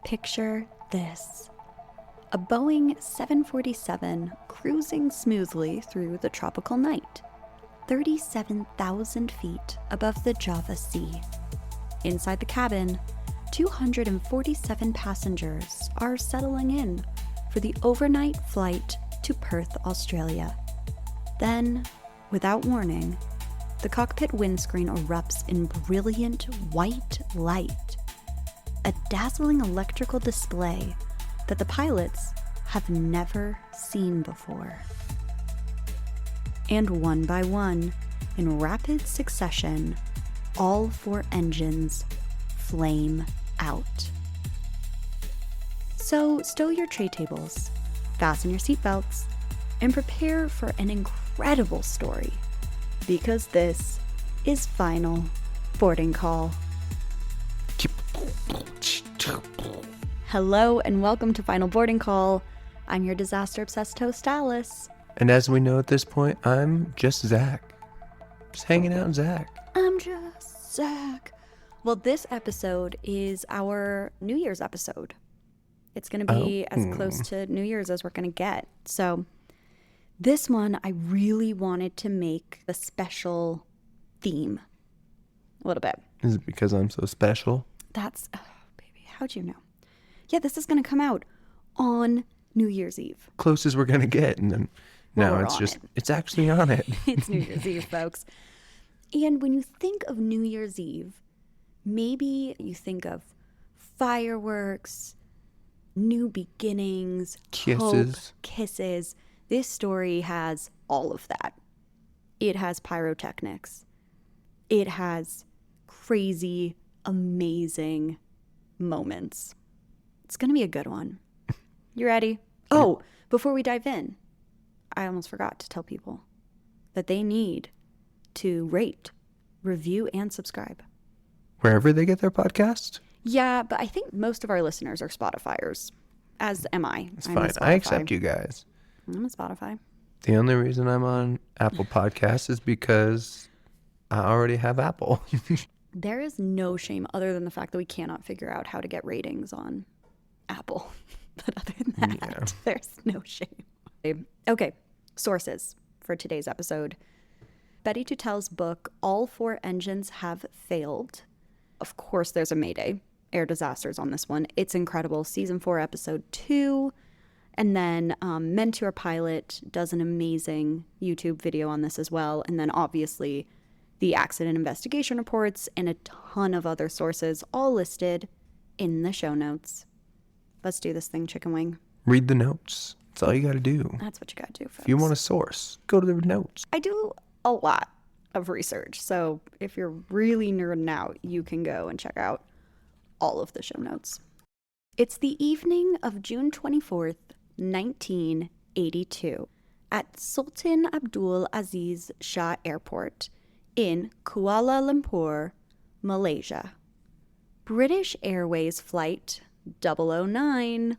Picture this. A Boeing 747 cruising smoothly through the tropical night, 37,000 feet above the Java Sea. Inside the cabin, 247 passengers are settling in for the overnight flight to Perth, Australia. Then, without warning, the cockpit windscreen erupts in brilliant white light, a dazzling electrical display that the pilots have never seen before. And one by one, in rapid succession, all four engines flame out. So stow your tray tables, fasten your seatbelts, and prepare for an incredible story, because this is Final Boarding Call. Hello and welcome to Final Boarding Call. I'm your disaster-obsessed host, Alice. And as we know at this point, I'm just Zach. Just hanging out, Zach. I'm just Zach. Well, this episode is our New Year's episode. It's going to be as close to New Year's as we're going to get. So this one, I really wanted to make the special theme a little bit. Is it because I'm so special? That's, oh, baby, how'd you know? Yeah, this is going to come out on New Year's Eve. Close as we're going to get. And then now it's just, it's actually on it. It's New Year's Eve, folks. And when you think of New Year's Eve, maybe you think of fireworks, new beginnings, hope, kisses. This story has all of that. It has pyrotechnics. It has crazy, amazing moments. It's going to be a good one. You ready? Oh, before we dive in, I almost forgot to tell people that they need to rate, review, and subscribe. Wherever they get their podcast? Yeah, but I think most of our listeners are Spotifyers, as am I. It's fine. I accept you guys. I'm on Spotify. The only reason I'm on Apple Podcasts is because I already have Apple. There is no shame other than the fact that we cannot figure out how to get ratings on Apple. But other than that, There's no shame. Okay, sources for today's episode. Betty Tootell's book, All Four Engines Have Failed. Of course, there's a Mayday, air disasters on this one. It's incredible. Season 4, episode 2. And then Mentor Pilot does an amazing YouTube video on this as well. And then obviously the accident investigation reports and a ton of other sources all listed in the show notes. Let's do this thing, chicken wing. Read the notes. That's all you got to do. That's what you got to do, folks. If you want a source, go to the notes. I do a lot of research. So if you're really nerding out, you can go and check out all of the show notes. It's the evening of June 24th, 1982, at Sultan Abdul Aziz Shah Airport in Kuala Lumpur, Malaysia. British Airways flight 009,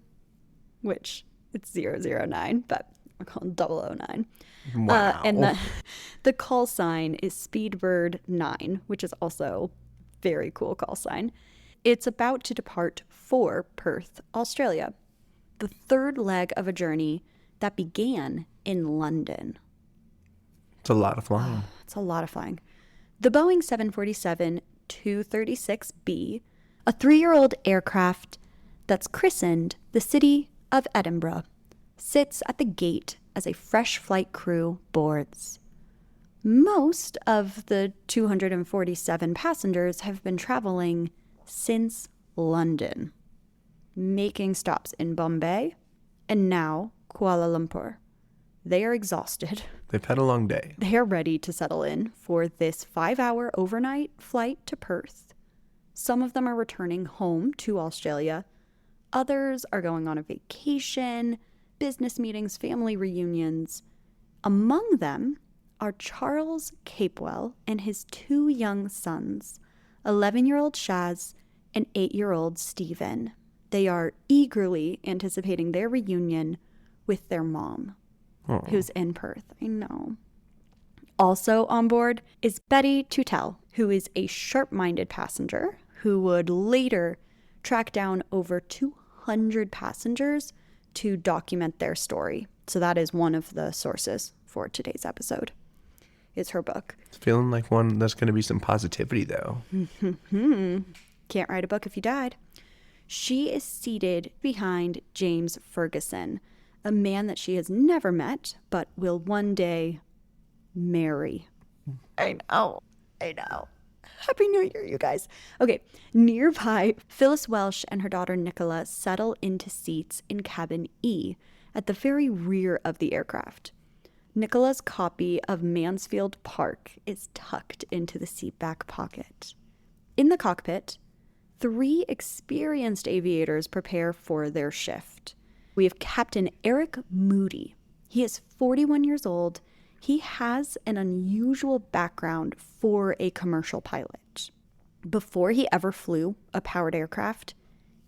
which it's 009, but we're calling 009. Wow. And the call sign is Speedbird 9, which is also very cool call sign. It's about to depart for Perth, Australia, the third leg of a journey that began in London. It's a lot of flying. It's a lot of flying. The Boeing 747-236B, a 3-year-old aircraft that's christened the City of Edinburgh, sits at the gate as a fresh flight crew boards. Most of the 247 passengers have been traveling since London, making stops in Bombay and now Kuala Lumpur. They are exhausted. They've had a long day. They are ready to settle in for this 5-hour overnight flight to Perth. Some of them are returning home to Australia. Others are going on a vacation, business meetings, family reunions. Among them are Charles Capewell and his 2 young sons, 11-year-old Shaz and 8-year-old Stephen. They are eagerly anticipating their reunion with their mom, who's in Perth. I know. Also on board is Betty Tootell, who is a sharp-minded passenger who would later tracked down over 200 passengers to document their story. So that is one of the sources for today's episode, is her book. It's feeling like one that's going to be some positivity, though. Can't write a book if you died. She is seated behind James Ferguson, a man that she has never met, but will one day marry. I know. Happy New Year, you guys. Okay, nearby, Phyllis Welsh and her daughter Nicola settle into seats in cabin E at the very rear of the aircraft. Nicola's copy of Mansfield Park is tucked into the seat back pocket. In the cockpit, 3 experienced aviators prepare for their shift. We have Captain Eric Moody. He is 41 years old. He has an unusual background for a commercial pilot. Before he ever flew a powered aircraft,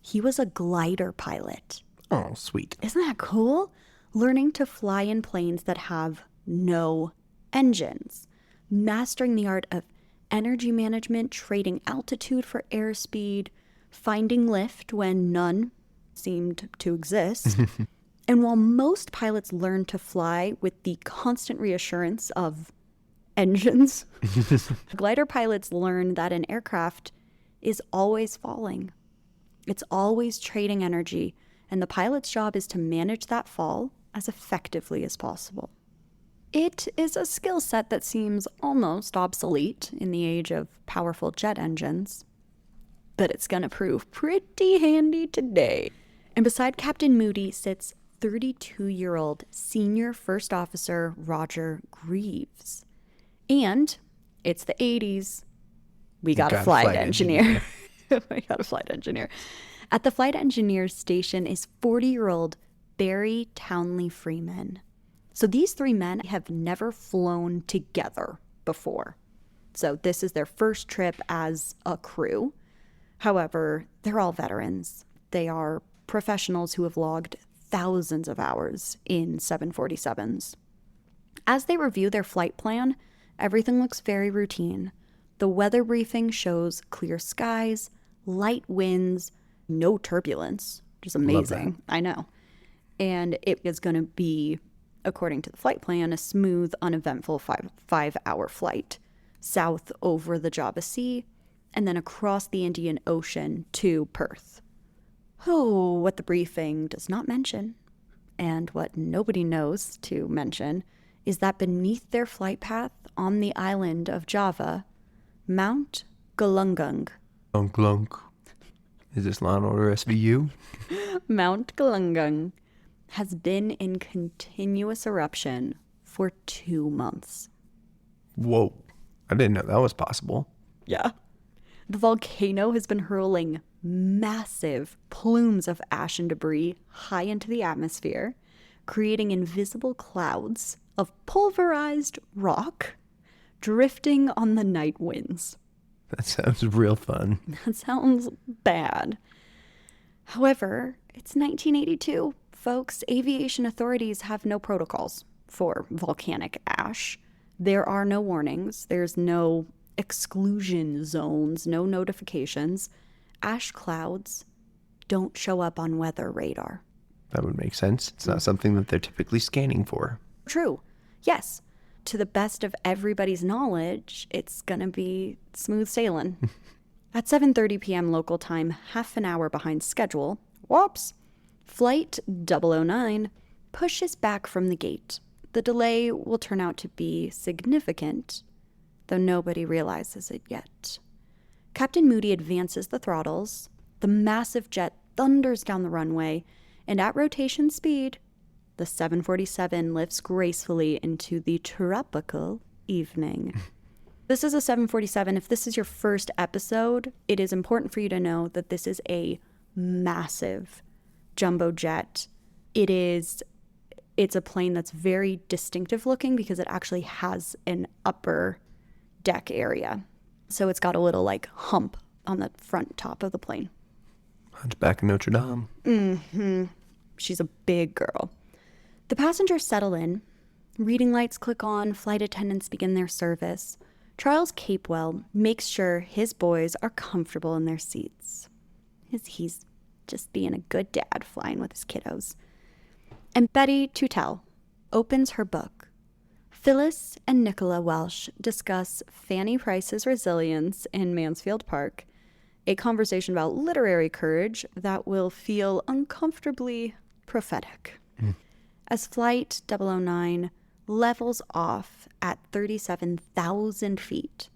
he was a glider pilot. Oh, sweet. Isn't that cool? Learning to fly in planes that have no engines. Mastering the art of energy management, trading altitude for airspeed, finding lift when none seemed to exist. And while most pilots learn to fly with the constant reassurance of engines, glider pilots learn that an aircraft is always falling. It's always trading energy, and the pilot's job is to manage that fall as effectively as possible. It is a skill set that seems almost obsolete in the age of powerful jet engines, but it's going to prove pretty handy today. And beside Captain Moody sits 32-year-old Senior First Officer Roger Greaves. And it's the 80s. We got a flight engineer. We got a flight engineer. At the flight engineer's station is 40-year-old Barry Townley Freeman. So these 3 men have never flown together before. So this is their first trip as a crew. However, they're all veterans. They are professionals who have logged thousands of hours in 747s. As they review their flight plan, everything looks very routine. The weather briefing shows clear skies, light winds, no turbulence, which is amazing. I know. And it is going to be, according to the flight plan, a smooth, uneventful five-hour flight south over the Java Sea and then across the Indian Ocean to Perth. Oh, what the briefing does not mention, and what nobody knows to mention, is that beneath their flight path on the island of Java, Mount Galungung. Glunk. Is this Law and Order SVU? Mount Galungung has been in continuous eruption for 2 months. Whoa. I didn't know that was possible. Yeah. The volcano has been hurling massive plumes of ash and debris high into the atmosphere, creating invisible clouds of pulverized rock drifting on the night winds. That sounds real fun. That sounds bad. However, it's 1982. Folks, aviation authorities have no protocols for volcanic ash. There are no warnings. There's no exclusion zones, no notifications. Ash clouds don't show up on weather radar. That would make sense. It's not something that they're typically scanning for. True. Yes. To the best of everybody's knowledge, it's going to be smooth sailing. At 7:30 p.m. local time, half an hour behind schedule, whoops, Flight 009 pushes back from the gate. The delay will turn out to be significant, though nobody realizes it yet. Captain Moody advances the throttles, the massive jet thunders down the runway, and at rotation speed, the 747 lifts gracefully into the tropical evening. This is a 747. If this is your first episode, it is important for you to know that this is a massive jumbo jet. It's a plane that's very distinctive looking because it actually has an upper deck area. So it's got a little hump on the front top of the plane. Hunchback of Notre Dame. Mm-hmm. She's a big girl. The passengers settle in. Reading lights click on. Flight attendants begin their service. Charles Capewell makes sure his boys are comfortable in their seats. He's just being a good dad flying with his kiddos. And Betty Tootell opens her book. Phyllis and Nicola Welsh discuss Fanny Price's resilience in Mansfield Park, a conversation about literary courage that will feel uncomfortably prophetic. As Flight 009 levels off at 37,000 feet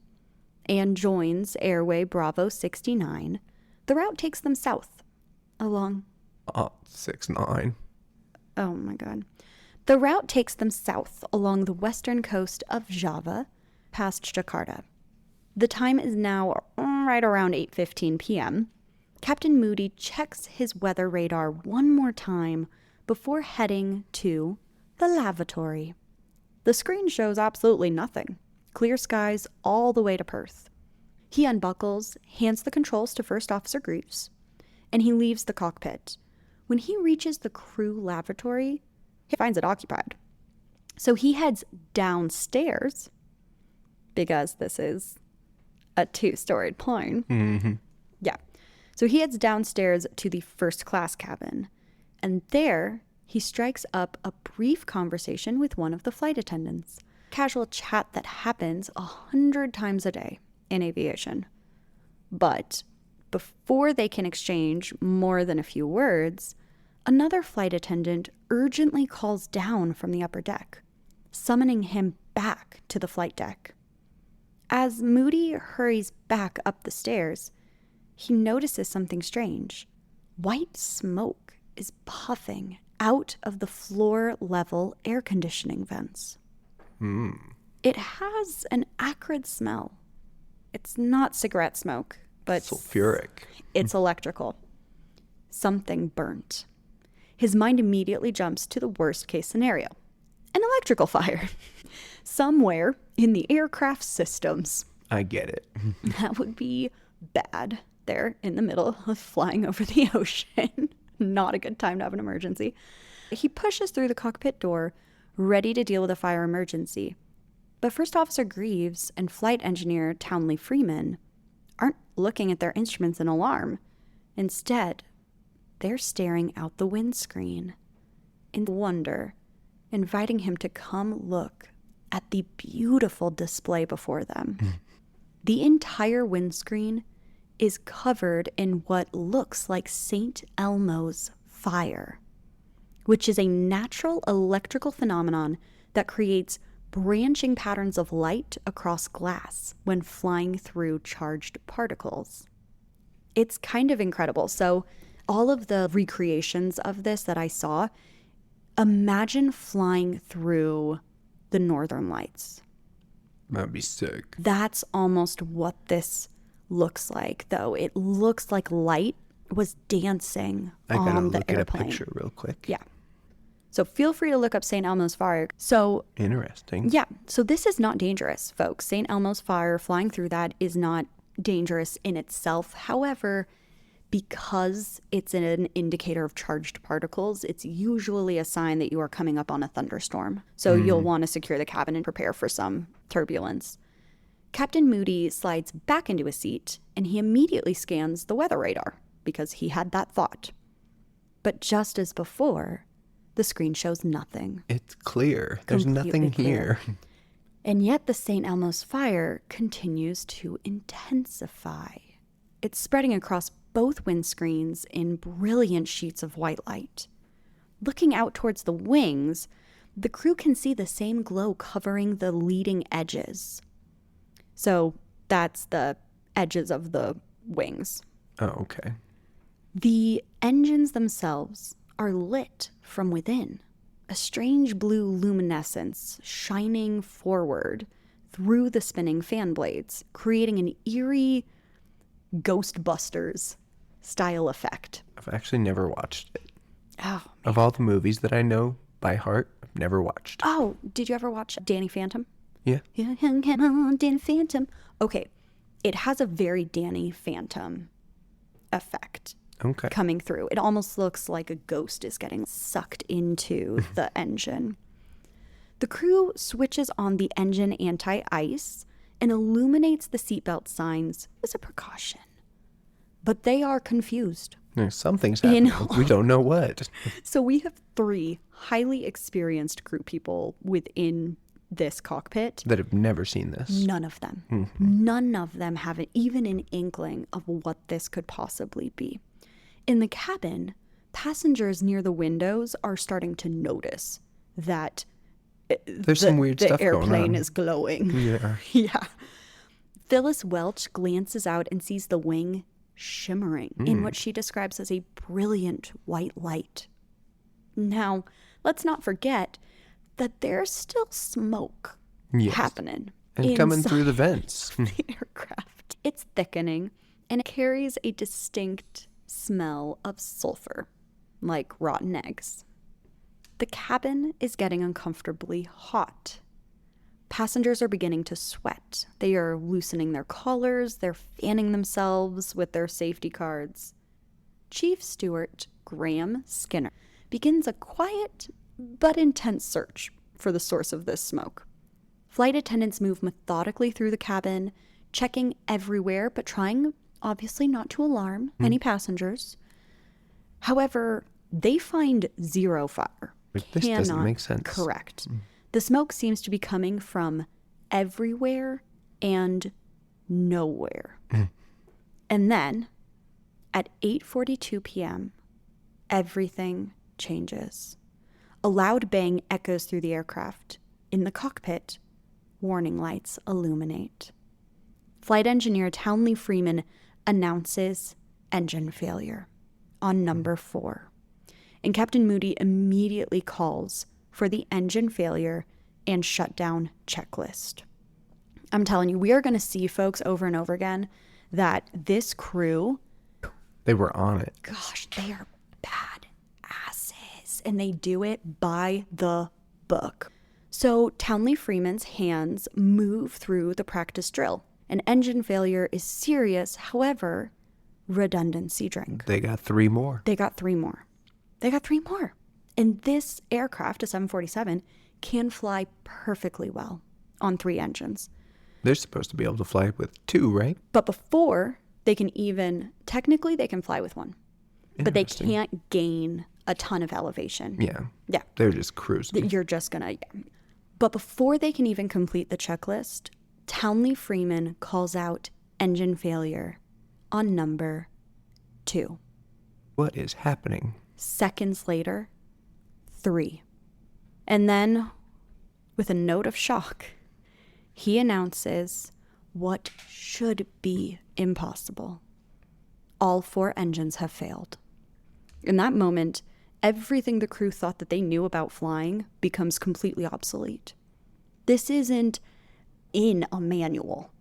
and joins Airway Bravo 69, the route takes them south along... 69. Oh my God. The route takes them south along the western coast of Java, past Jakarta. The time is now right around 8:15 p.m. Captain Moody checks his weather radar one more time before heading to the lavatory. The screen shows absolutely nothing. Clear skies all the way to Perth. He unbuckles, hands the controls to First Officer Greaves, and he leaves the cockpit. When he reaches the crew lavatory, he finds it occupied. So he heads downstairs, because this is a 2-storied plane. Mm-hmm. Yeah. So he heads downstairs to the first class cabin, and there he strikes up a brief conversation with one of the flight attendants. Casual chat that happens 100 times a day in aviation. But before they can exchange more than a few words, another flight attendant urgently calls down from the upper deck, summoning him back to the flight deck. As Moody hurries back up the stairs, he notices something strange. White smoke is puffing out of the floor-level air conditioning vents. It has an acrid smell. It's not cigarette smoke, but Sulfuric. it's electrical. Something burnt. His mind immediately jumps to the worst-case scenario. An electrical fire. Somewhere in the aircraft systems. I get it. That would be bad. There in the middle of flying over the ocean. Not a good time to have an emergency. He pushes through the cockpit door, ready to deal with a fire emergency. But First Officer Greaves and Flight Engineer Townley Freeman aren't looking at their instruments in alarm. Instead, they're staring out the windscreen in wonder, inviting him to come look at the beautiful display before them. The entire windscreen is covered in what looks like St. Elmo's fire, which is a natural electrical phenomenon that creates branching patterns of light across glass when flying through charged particles. It's kind of incredible. So all of the recreations of this that I saw, imagine flying through the Northern Lights. That'd be sick. That's almost what this looks like, though. It looks like light was dancing I gotta on the look at a airplane. picture real quick. Yeah. So feel free to look up St. Elmo's Fire. So Interesting. yeah, so this is not dangerous, folks. St. Elmo's Fire, flying through that is not dangerous in itself. However, because it's an indicator of charged particles, it's usually a sign that you are coming up on a thunderstorm. So you'll want to secure the cabin and prepare for some turbulence. Captain Moody slides back into his seat, and he immediately scans the weather radar, because he had that thought. But just as before, the screen shows nothing. It's clear. There's nothing Completely here. And yet the St. Elmo's fire continues to intensify. It's spreading across both windscreens in brilliant sheets of white light. Looking out towards the wings, the crew can see the same glow covering the leading edges. So that's the edges of the wings. Oh, okay. The engines themselves are lit from within, a strange blue luminescence shining forward through the spinning fan blades, creating an eerie Ghostbusters style effect. I've actually never watched it. Oh, Of all the movies that I know by heart, I've never watched. oh, did you ever watch Danny Phantom? Yeah. Yeah, come on, Danny Phantom. Okay, it has a very Danny Phantom effect Okay. coming through. It almost looks like a ghost is getting sucked into the engine. The crew switches on the engine anti-ice and illuminates the seatbelt signs as a precaution. but they are confused. Something's happening. We don't know what. So we have 3 highly experienced crew people within this cockpit. That have never seen this. None of them. None of them have even an inkling of what this could possibly be. In the cabin, passengers near the windows are starting to notice that There's some weird stuff going on. The airplane is glowing. Yeah. Yeah. Phyllis Welch glances out and sees the wing shimmering in what she describes as a brilliant white light. Now, let's not forget that there's still smoke happening. And coming through the vents. The aircraft. It's thickening, and it carries a distinct smell of sulfur, like rotten eggs. The cabin is getting uncomfortably hot. Passengers are beginning to sweat. They are loosening their collars. They're fanning themselves with their safety cards. Chief Steward Graham Skinner begins a quiet but intense search for the source of this smoke. Flight attendants move methodically through the cabin, checking everywhere, but trying, obviously, not to alarm any passengers. However, they find 0 fire. This doesn't make sense. Correct. The smoke seems to be coming from everywhere and nowhere. And then, at 8:42 p.m., everything changes. A loud bang echoes through the aircraft. In the cockpit, warning lights illuminate. Flight engineer Townley Freeman announces engine failure on number 4. And Captain Moody immediately calls for the engine failure and shutdown checklist. I'm telling you, we are going to see, folks, over and over again that this crew, they were on it. Gosh, they are bad asses, and they do it by the book. So Townley Freeman's hands move through the practice drill. An engine failure is serious, however, redundancy drink. They got 3 more. They got 3 more. And this aircraft, a 747, can fly perfectly well on 3 engines. They're supposed to be able to fly with 2, right? But before they can technically they can fly with 1. But they can't gain a ton of elevation. Yeah. They're just cruising. You're just gonna, But before they can even complete the checklist, Townley Freeman calls out engine failure on number 2. What is happening? Seconds later, 3. And then, with a note of shock, he announces what should be impossible. All 4 engines have failed. In that moment, everything the crew thought that they knew about flying becomes completely obsolete. This isn't in a manual.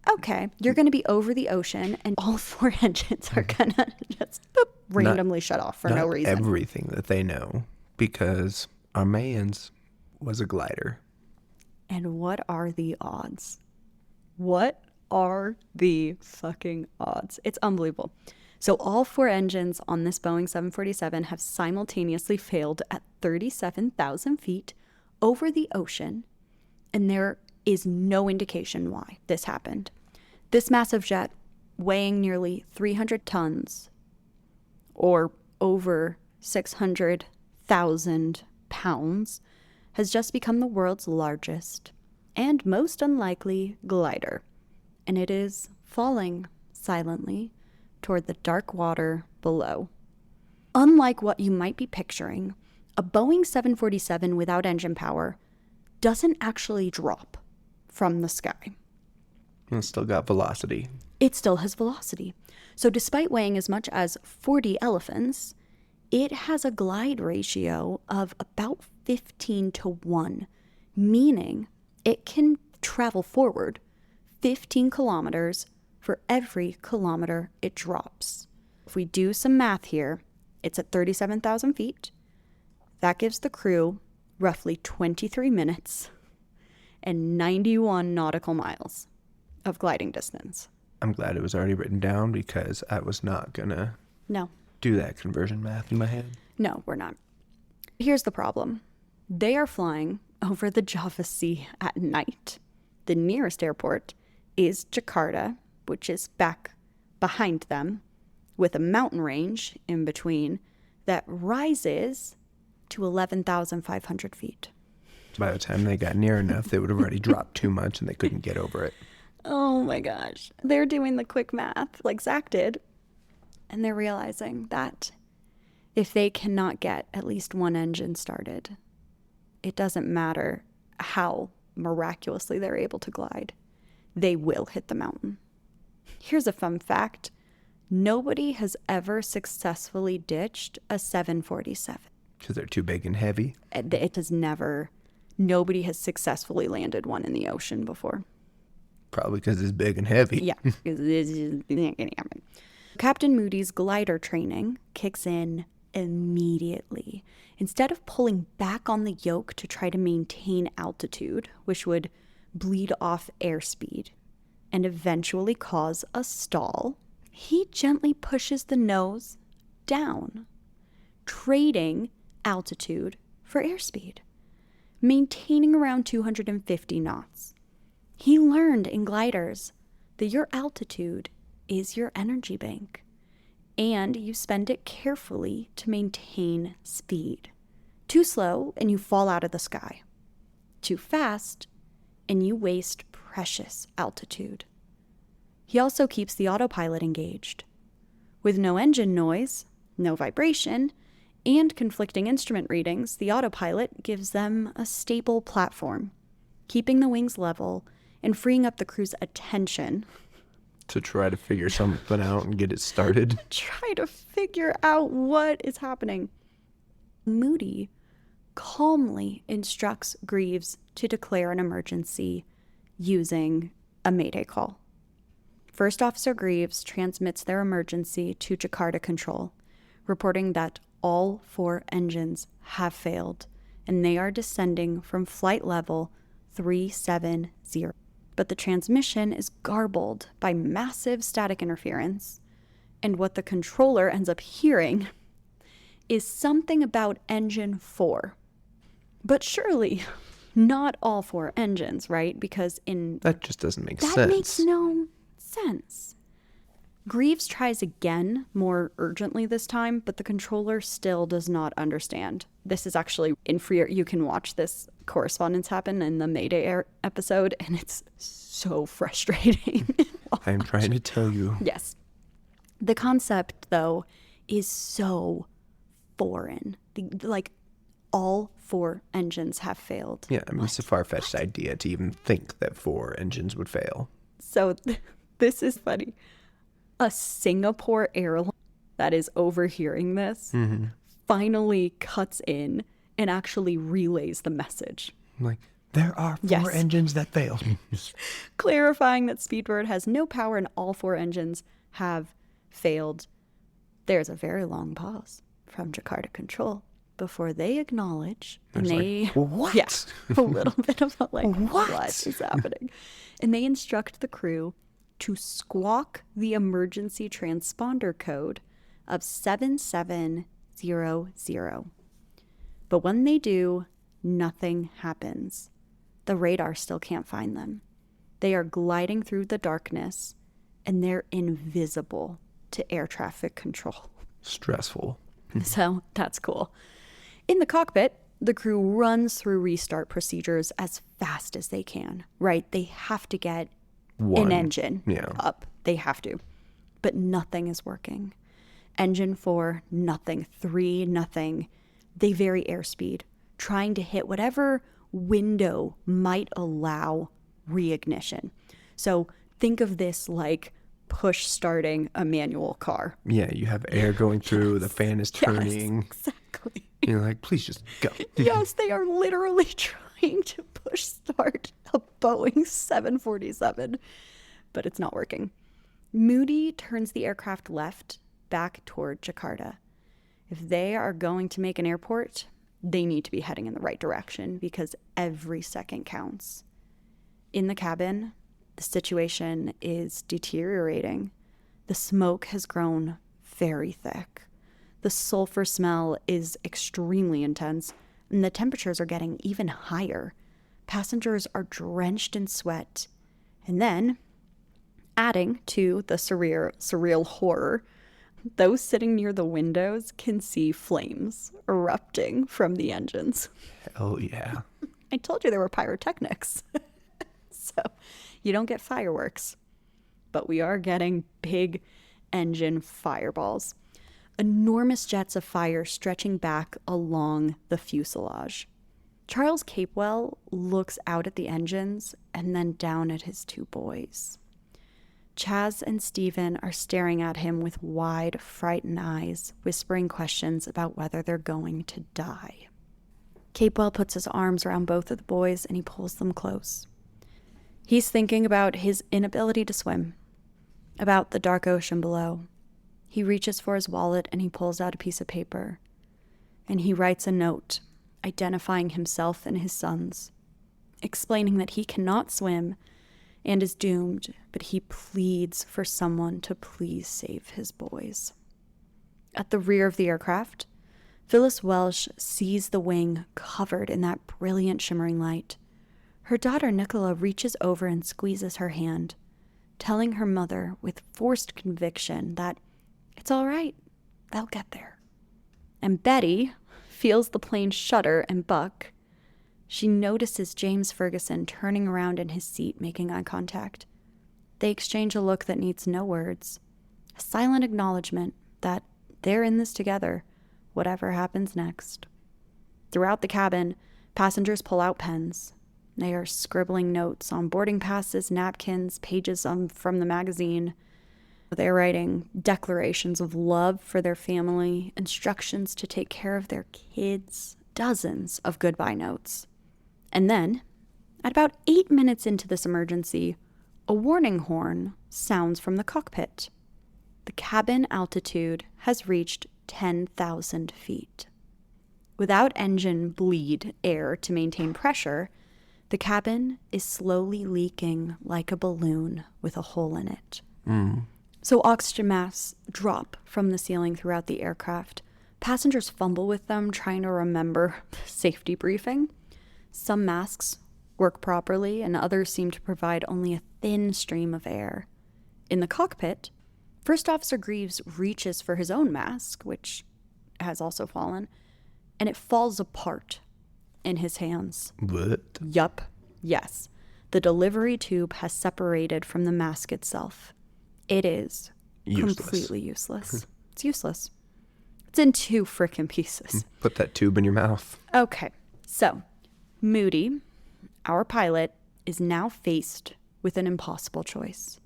Okay, you're going to be over the ocean and all 4 engines are going to just randomly shut off for no reason. Everything that they know, because our man's was a glider. And what are the odds? What are the fucking odds? It's unbelievable. So all 4 engines on this Boeing 747 have simultaneously failed at 37,000 feet over the ocean, and there is no indication why this happened. This massive jet, weighing nearly 300 tons, or over 600,000 pounds, has just become the world's largest and most unlikely glider, and it is falling silently toward the dark water below. Unlike what you might be picturing, a Boeing 747 without engine power doesn't actually drop from the sky. It's still got velocity. It still has velocity. So despite weighing as much as 40 elephants, it has a glide ratio of about 15-1, meaning it can travel forward 15 kilometers for every kilometer it drops. If we do some math here, it's at 37,000 feet. That gives the crew roughly 23 minutes and 91 nautical miles of gliding distance. I'm glad it was already written down because I was not going to do that conversion math in my head. No, we're not. Here's the problem. They are flying over the Java Sea at night. The nearest airport is Jakarta, which is back behind them, with a mountain range in between that rises to 11,500 feet. By the time they got near enough, they would have already dropped too much and they couldn't get over it. Oh my gosh. They're doing the quick math like Zach did. And they're realizing that if they cannot get at least one engine started, it doesn't matter how miraculously they're able to glide. They will hit the mountain. Here's a fun fact. Nobody has ever successfully ditched a 747. Because they're too big and heavy? It has never, nobody has successfully landed one in the ocean before. Probably because it's big and heavy. Yeah. It's not gonna happen. Captain Moody's glider training kicks in immediately. Instead of pulling back on the yoke to try to maintain altitude, which would bleed off airspeed and eventually cause a stall, he gently pushes the nose down, trading altitude for airspeed, maintaining around 250 knots. He learned in gliders that your altitude is your energy bank, and you spend it carefully to maintain speed. Too slow, and you fall out of the sky. Too fast, and you waste precious altitude. He also keeps the autopilot engaged. With no engine noise, no vibration, and conflicting instrument readings, the autopilot gives them a stable platform, keeping the wings level and freeing up the crew's attention To try to figure something out and get it started. try to figure out what is happening. Moody calmly instructs Greaves to declare an emergency using a mayday call. First Officer Greaves transmits their emergency to Jakarta Control, reporting that all 4 engines have failed and they are descending from flight level 370. But the transmission is garbled by massive static interference, and what the controller ends up hearing is something about engine 4. But surely not all 4 engines, right? Because That just doesn't make sense. that makes no sense. Greaves tries again, more urgently this time, but the controller still does not understand. This is actually in free. You can watch this correspondence happen in the Mayday episode, and it's so frustrating. I'm trying to tell you. Yes. The concept, though, is so foreign. Like, all 4 engines have failed. Yeah, I mean, it's a far-fetched idea to even think that 4 engines would fail. So this is funny. A Singapore airline that is overhearing this finally cuts in and actually relays the message, Like, there are 4 Yes. engines that failed. clarifying that Speedbird has no power and all 4 engines have failed. There's a very long pause from Jakarta Control before they acknowledge, and It's they like, what? Yeah, a little bit of a, like, What? what is happening? And they instruct the crew to squawk the emergency transponder code of 7700. But when they do, nothing happens. The radar still can't find them. They are gliding through the darkness, and they're invisible to air traffic control. Stressful. So that's cool. In the cockpit, the crew runs through restart procedures as fast as they can, right? They have to get One. an engine Yeah. up. They have to. But nothing is working. Engine 4, nothing. 3, nothing. They vary airspeed, trying to hit whatever window might allow reignition. So think of this like push starting a manual car. Yeah, you have air going through, the fan is turning. Yes, exactly. You're like, please just go. Yes, they are literally trying to push start a Boeing 747, but it's not working. Moody turns the aircraft left back toward Jakarta. If they are going to make an airport, they need to be heading in the right direction because every second counts. In the cabin, the situation is deteriorating. The smoke has grown very thick. The sulfur smell is extremely intense, and the temperatures are getting even higher. Passengers are drenched in sweat. And then, Adding to the surreal horror, those sitting near the windows can see flames erupting from the engines. Hell yeah. I told you there were pyrotechnics. So you don't get fireworks, but we are getting big engine fireballs. Enormous jets of fire stretching back along the fuselage. Charles Capewell looks out at the engines and then down at his two boys. Chaz and Stephen are staring at him with wide, frightened eyes, whispering questions about whether they're going to die. Capewell puts his arms around both of the boys and he pulls them close. He's thinking about his inability to swim, about the dark ocean below. He reaches for his wallet and he pulls out a piece of paper. And he writes a note identifying himself and his sons, explaining that he cannot swim and is doomed, but he pleads for someone to please save his boys. At the rear of the aircraft, Phyllis Welsh sees the wing covered in that brilliant shimmering light. Her daughter Nicola reaches over and squeezes her hand, telling her mother with forced conviction that it's all right, they'll get there. And Betty feels the plane shudder and buck. She notices James Ferguson turning around in his seat, making eye contact. They exchange a look that needs no words, a silent acknowledgement that they're in this together, whatever happens next. Throughout the cabin, passengers pull out pens. They are scribbling notes on boarding passes, napkins, pages from the magazine. They're writing declarations of love for their family, instructions to take care of their kids, dozens of goodbye notes. And then, at about 8 minutes into this emergency, a warning horn sounds from the cockpit. The cabin altitude has reached 10,000 feet. Without engine bleed air to maintain pressure, the cabin is slowly leaking like a balloon with a hole in it. So oxygen masks drop from the ceiling throughout the aircraft. Passengers fumble with them, trying to remember the safety briefing. Some masks work properly, and others seem to provide only a thin stream of air. In the cockpit, First Officer Greaves reaches for his own mask, which has also fallen, and it falls apart in his hands. What? Yup. Yes. The delivery tube has separated from the mask itself. It is completely useless. It's useless. It's in 2 frickin' pieces. Put that tube in your mouth. Okay. So, Moody, our pilot, is now faced with an impossible choice.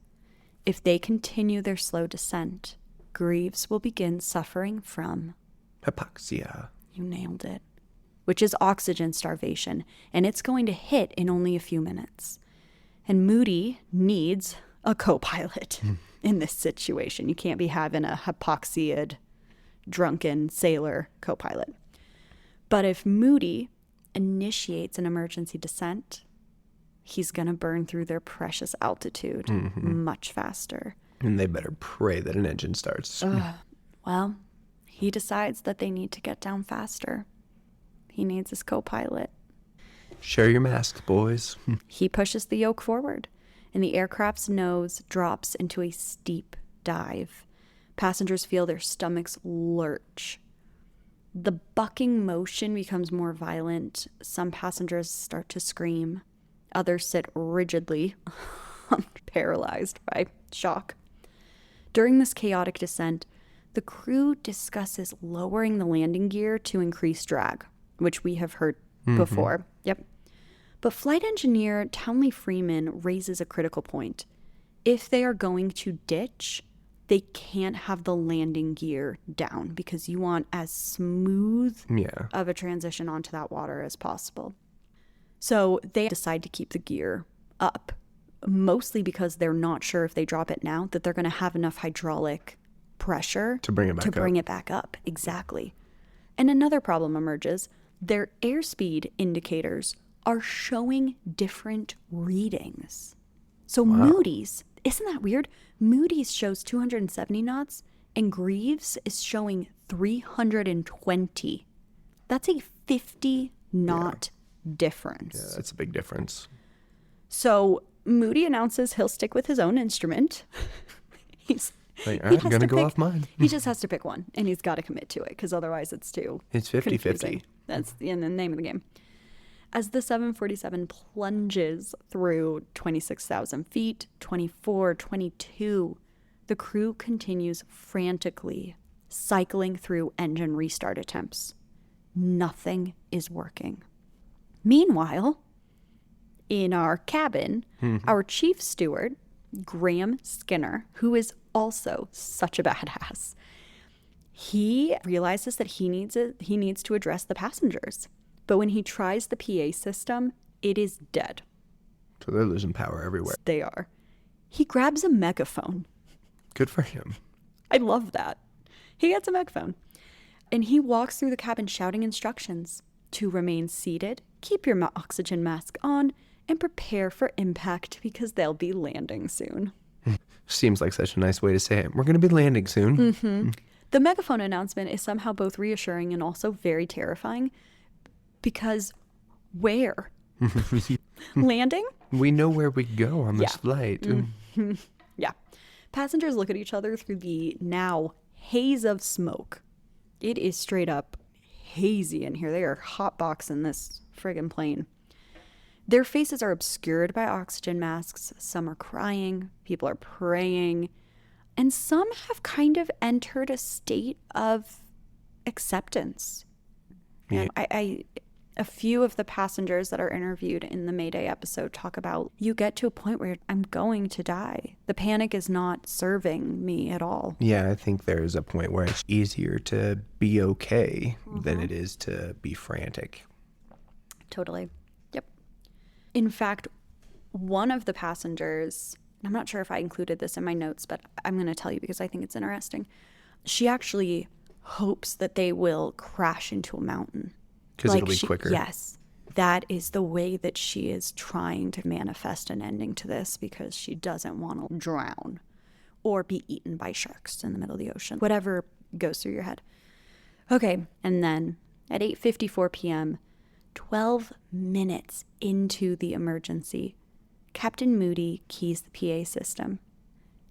If they continue their slow descent, Greaves will begin suffering from Hypoxia. You nailed it. Which is oxygen starvation, and it's going to hit in only a few minutes. And Moody needs a co-pilot in this situation. You can't be having a hypoxiaed, drunken sailor co-pilot. But if Moody initiates an emergency descent, he's going to burn through their precious altitude much faster. And they better pray that an engine starts. Well, he decides that they need to get down faster. He needs his co-pilot. Share your masks, boys. He pushes the yoke forward, and the aircraft's nose drops into a steep dive. Passengers feel their stomachs lurch. The bucking motion becomes more violent. Some passengers start to scream. Others sit rigidly, paralyzed by shock. During this chaotic descent, the crew discusses lowering the landing gear to increase drag, which we have heard before. Yep. But flight engineer Townley Freeman raises a critical point. If they are going to ditch, they can't have the landing gear down because you want as smooth of a transition onto that water as possible. So they decide to keep the gear up, mostly because they're not sure if they drop it now that they're going to have enough hydraulic pressure to bring it back up. Exactly. And another problem emerges. Their airspeed indicators are showing different readings. So Moody's, isn't that weird? Moody's shows 270 knots and Greaves is showing 320. That's a 50 knot difference. Yeah, that's a big difference. So Moody announces he'll stick with his own instrument. He's Like, all right, I'm going to go off mine. He just has to pick one, and he's got to commit to it, because otherwise it's too It's 50-50. confusing. That's the name of the game. As the 747 plunges through 26,000 feet, 24, 22, the crew continues frantically cycling through engine restart attempts. Nothing is working. Meanwhile, in our cabin, our chief steward, Graham Skinner, who is also such a badass, he realizes that he needs to address the passengers. But when he tries the PA system, it is dead. So they're losing power everywhere. They are. He grabs a megaphone. Good for him. I love that. He gets a megaphone. And he walks through the cabin shouting instructions to remain seated, keep your oxygen mask on, and prepare for impact because they'll be landing soon. Seems like such a nice way to say it. We're going to be landing soon. Mm-hmm. The megaphone announcement is somehow both reassuring and also very terrifying, because where? Landing? We know where we go on this flight. Mm-hmm. Yeah. Passengers look at each other through the now haze of smoke. It is straight up hazy in here. They are hotboxing this friggin' plane. Their faces are obscured by oxygen masks. Some are crying. People are praying. And some have kind of entered a state of acceptance. Yeah. And a few of the passengers that are interviewed in the Mayday episode talk about, you get to a point where I'm going to die. The panic is not serving me at all. Yeah, I think there's a point where it's easier to be okay than it is to be frantic. Totally. Yep. In fact, one of the passengers, I'm not sure if I included this in my notes, but I'm going to tell you because I think it's interesting. She actually hopes that they will crash into a mountain. Because it'll be quicker. Yes. That is the way that she is trying to manifest an ending to this, because she doesn't want to drown or be eaten by sharks in the middle of the ocean. Whatever goes through your head. Okay. And then at 8:54 p.m., 12 minutes into the emergency, Captain Moody keys the PA system.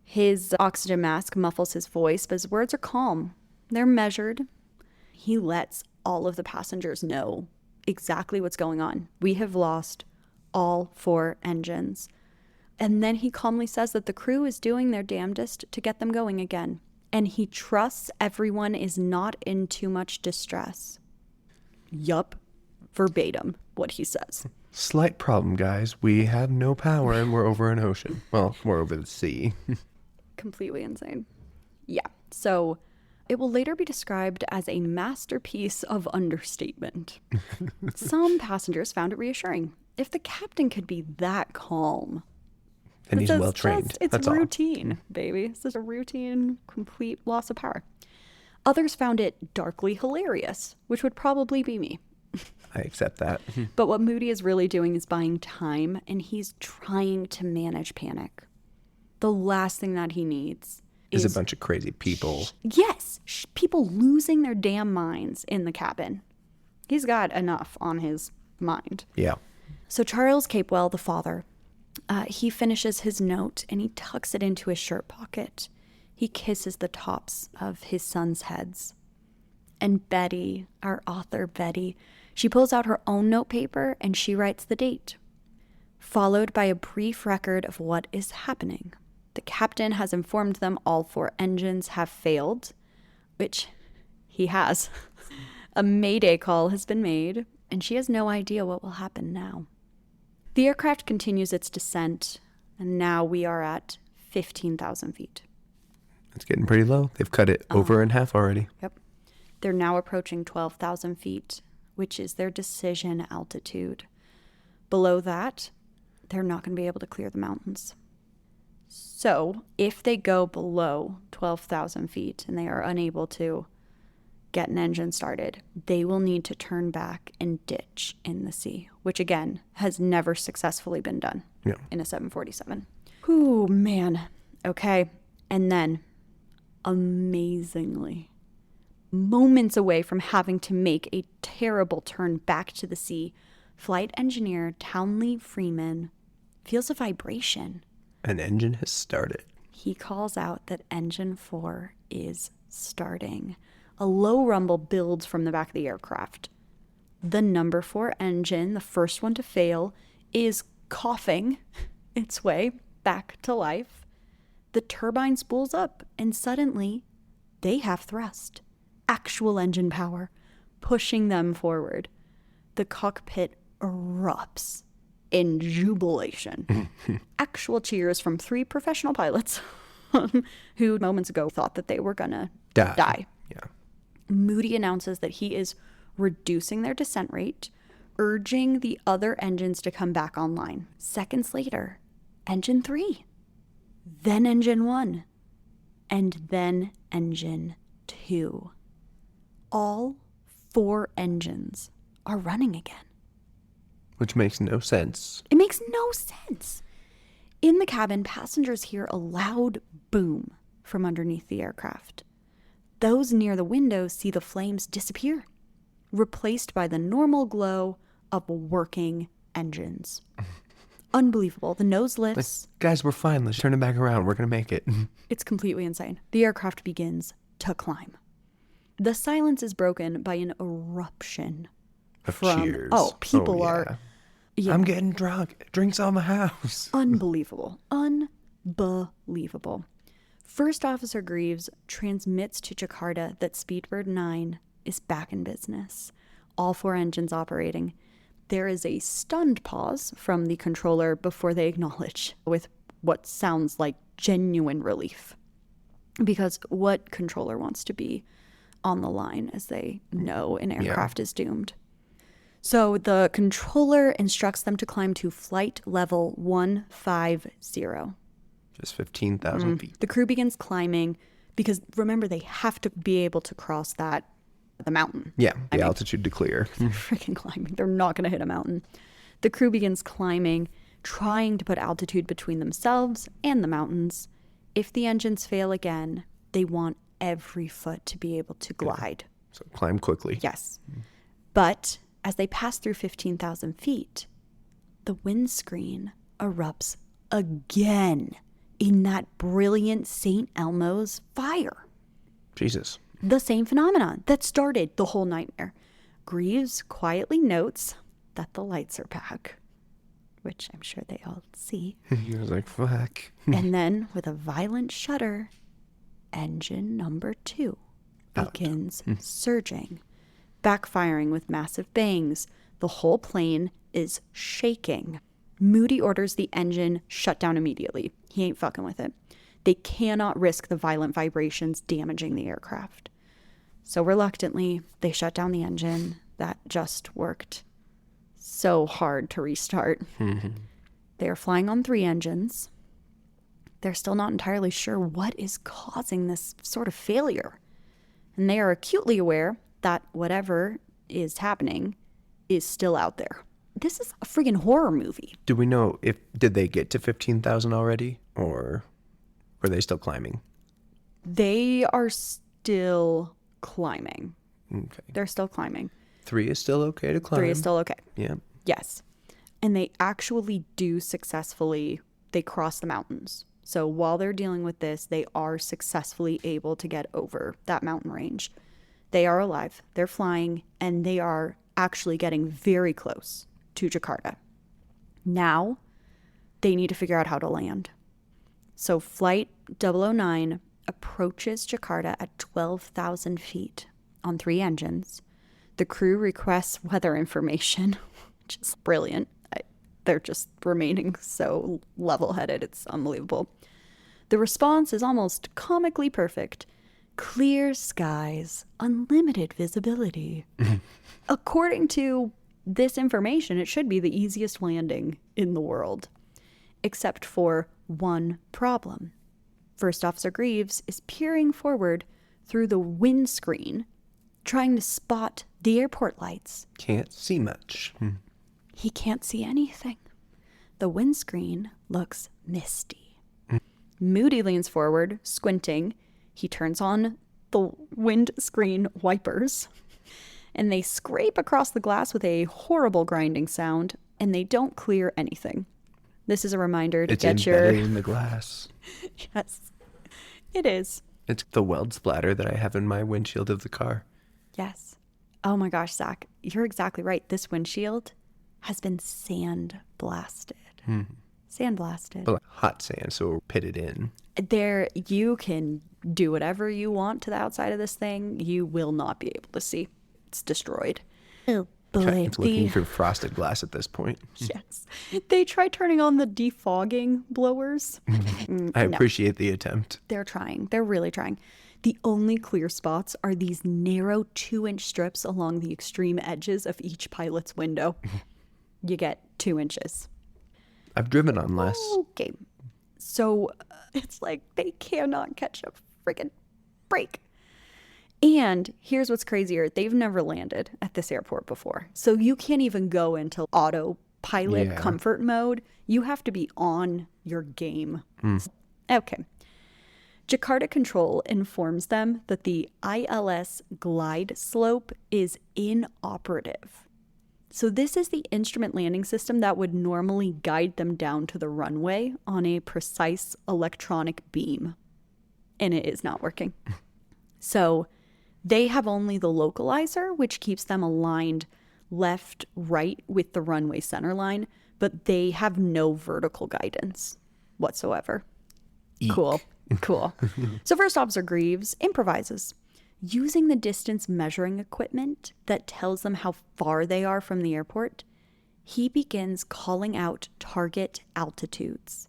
His oxygen mask muffles his voice, but his words are calm. They're measured. He lets all of the passengers know exactly what's going on. We have lost all 4 engines. And then he calmly says that the crew is doing their damnedest to get them going again. And he trusts everyone is not in too much distress. Yup. Verbatim what he says. Slight problem, guys. We have no power and we're over an ocean. Well, we're over the sea. Completely insane. Yeah. So it will later be described as a masterpiece of understatement. Some passengers found it reassuring. If the captain could be that calm, And he's well trained. It's That's routine, baby. It's just a routine, complete loss of power. Others found it darkly hilarious, which would probably be me. I accept that. But what Moody is really doing is buying time, and he's trying to manage panic. The last thing that he needs is a bunch of crazy people. Yes, people losing their damn minds in the cabin. He's got enough on his mind. Yeah. So Charles Capewell, the father, he finishes his note and he tucks it into his shirt pocket. He kisses the tops of his sons' heads. And Betty, our author Betty, she pulls out her own notepaper and she writes the date, followed by a brief record of what is happening. The captain has informed them all 4 engines have failed, which he has. A mayday call has been made, and she has no idea what will happen now. The aircraft continues its descent, and now we are at 15,000 feet. It's getting pretty low. They've cut it over in half already. Yep. They're now approaching 12,000 feet, which is their decision altitude. Below that, they're not going to be able to clear the mountains. So if they go below 12,000 feet and they are unable to get an engine started, they will need to turn back and ditch in the sea, which again has never successfully been done in a 747. Ooh, man. Okay. And then, amazingly, moments away from having to make a terrible turn back to the sea, flight engineer Townley Freeman feels a vibration. An engine has started. He calls out that engine 4 is starting. A low rumble builds from the back of the aircraft. The number 4 engine, the first one to fail, is coughing its way back to life. The turbine spools up, and suddenly they have thrust, actual engine power, pushing them forward. The cockpit erupts in jubilation. Actual cheers from 3 professional pilots who moments ago thought that they were gonna die. Yeah. Moody announces that he is reducing their descent rate, urging the other engines to come back online. Seconds later, engine 3, then engine 1, and then engine 2. All 4 engines are running again. Which makes no sense. It makes no sense. In the cabin, passengers hear a loud boom from underneath the aircraft. Those near the window see the flames disappear, replaced by the normal glow of working engines. Unbelievable. The nose lifts. Guys, we're fine. Let's turn it back around. We're going to make it. It's completely insane. The aircraft begins to climb. The silence is broken by an eruption Of from... cheers. Oh, people are... Yeah. I'm getting drunk. Drinks on the house. Unbelievable. Unbelievable. First Officer Greaves transmits to Jakarta that Speedbird 9 is back in business. All 4 engines operating. There is a stunned pause from the controller before they acknowledge with what sounds like genuine relief. Because what controller wants to be on the line as they know an aircraft is doomed? So the controller instructs them to climb to flight level 150. Just 15,000 feet. The crew begins climbing because, remember, they have to be able to cross the mountain. Yeah, the altitude to clear. Freaking climbing. They're not going to hit a mountain. The crew begins climbing, trying to put altitude between themselves and the mountains. If the engines fail again, they want every foot to be able to glide. So climb quickly. Yes. But as they pass through 15,000 feet, the windscreen erupts again in that brilliant St. Elmo's fire. Jesus. The same phenomenon that started the whole nightmare. Greaves quietly notes that the lights are back, which I'm sure they all see. He was like, fuck. And then, with a violent shudder, engine number 2 begins surging, backfiring with massive bangs. The whole plane is shaking. Moody orders the engine shut down immediately. He ain't fucking with it. They cannot risk the violent vibrations damaging the aircraft. So reluctantly, they shut down the engine that just worked so hard to restart. They're flying on 3 engines. They're still not entirely sure what is causing this sort of failure. And they are acutely aware that whatever is happening is still out there. This is a friggin' horror movie. Do we know did they get to 15,000 already, or were they still climbing? They are still climbing. Okay. They're still climbing. 3 is still okay to climb. 3 is still okay. Yeah. Yes. And they actually do successfully, they cross the mountains. So while they're dealing with this, they are successfully able to get over that mountain range. They are alive. They're flying, and they are actually getting very close to Jakarta. Now, they need to figure out how to land. So Flight 009 approaches Jakarta at 12,000 feet on 3 engines. The crew requests weather information, which is brilliant. They're just remaining so level-headed. It's unbelievable. The response is almost comically perfect. Clear skies, unlimited visibility. According to this information, it should be the easiest landing in the world. Except for one problem. First Officer Greaves is peering forward through the windscreen, trying to spot the airport lights. Can't see much. He can't see anything. The windscreen looks misty. Moody leans forward, squinting. He turns on the windscreen wipers, and they scrape across the glass with a horrible grinding sound, and they don't clear anything. This is a reminder to It's get embedded your... in the glass. Yes, it is. It's the weld splatter that I have in my windshield of the car. Yes. Oh my gosh, Zach, you're exactly right. This windshield has been sandblasted. Sandblasted. But like hot sand, so we're pitted in. There, you can do whatever you want to the outside of this thing. You will not be able to see. It's destroyed. Oh boy. It's looking through frosted glass at this point. Yes. They tried turning on the defogging blowers. I appreciate the attempt. They're trying. They're really trying. The only clear spots are these narrow 2-inch strips along the extreme edges of each pilot's window. You get 2 inches. I've driven on less. Okay. So it's like they cannot catch a friggin' break. And here's what's crazier. They've never landed at this airport before. So you can't even go into autopilot comfort mode. You have to be on your game. Okay. Jakarta Control informs them that the ILS glide slope is inoperative. So this is the instrument landing system that would normally guide them down to the runway on a precise electronic beam. And it is not working. So they have only the localizer, which keeps them aligned left, right with the runway center line, but they have no vertical guidance whatsoever. Eek. Cool. So First Officer Greaves improvises. Using the distance measuring equipment that tells them how far they are from the airport, he begins calling out target altitudes.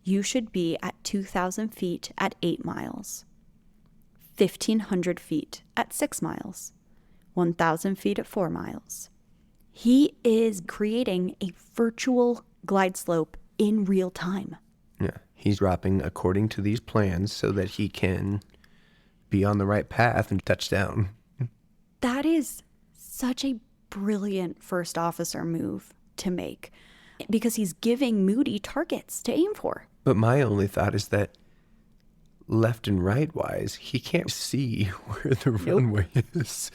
You should be at 2,000 feet at 8 miles, 1,500 feet at 6 miles, 1,000 feet at 4 miles. He is creating a virtual glide slope in real time. Yeah, he's dropping according to these plans so that he can be on the right path and touch down. That is such a brilliant first officer move to make because he's giving Moody targets to aim for. But my only thought is that left and right wise, he can't see where the runway is.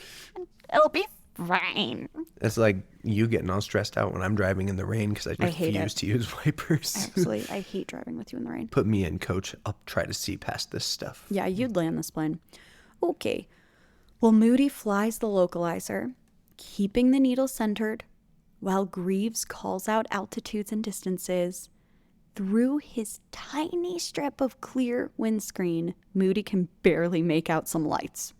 It'll be fine. It's like you getting all stressed out when I'm driving in the rain because I refuse to use wipers. Absolutely. I hate driving with you in the rain. Put me in, coach. I'll try to see past this stuff. Yeah, you'd land this plane. Okay. Well, Moody flies the localizer, keeping the needle centered, while Greaves calls out altitudes and distances. Through his tiny strip of clear windscreen, Moody can barely make out some lights.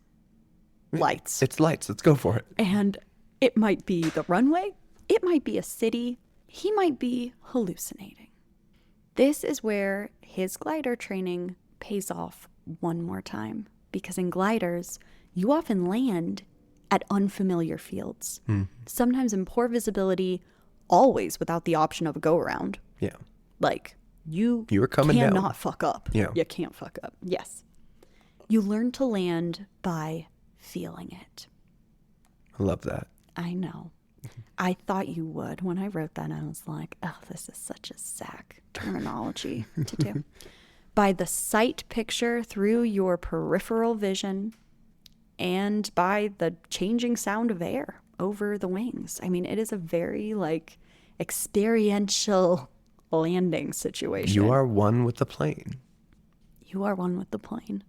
It's lights. Let's go for it. And it might be the runway. It might be a city. He might be hallucinating. This is where his glider training pays off one more time. Because in gliders, you often land at unfamiliar fields. Sometimes in poor visibility, always without the option of a go-around. Yeah. Like, you were coming down. cannot fuck up. Yeah. You can't fuck up. Yes. You learn to land by feeling it. I love that. I know. I thought you would. When I wrote that, I was like, oh, this is such a Zach terminology to do. By the sight picture through your peripheral vision and by the changing sound of air over the wings. I mean, it is a very, experiential landing situation. You are one with the plane. You are one with the plane.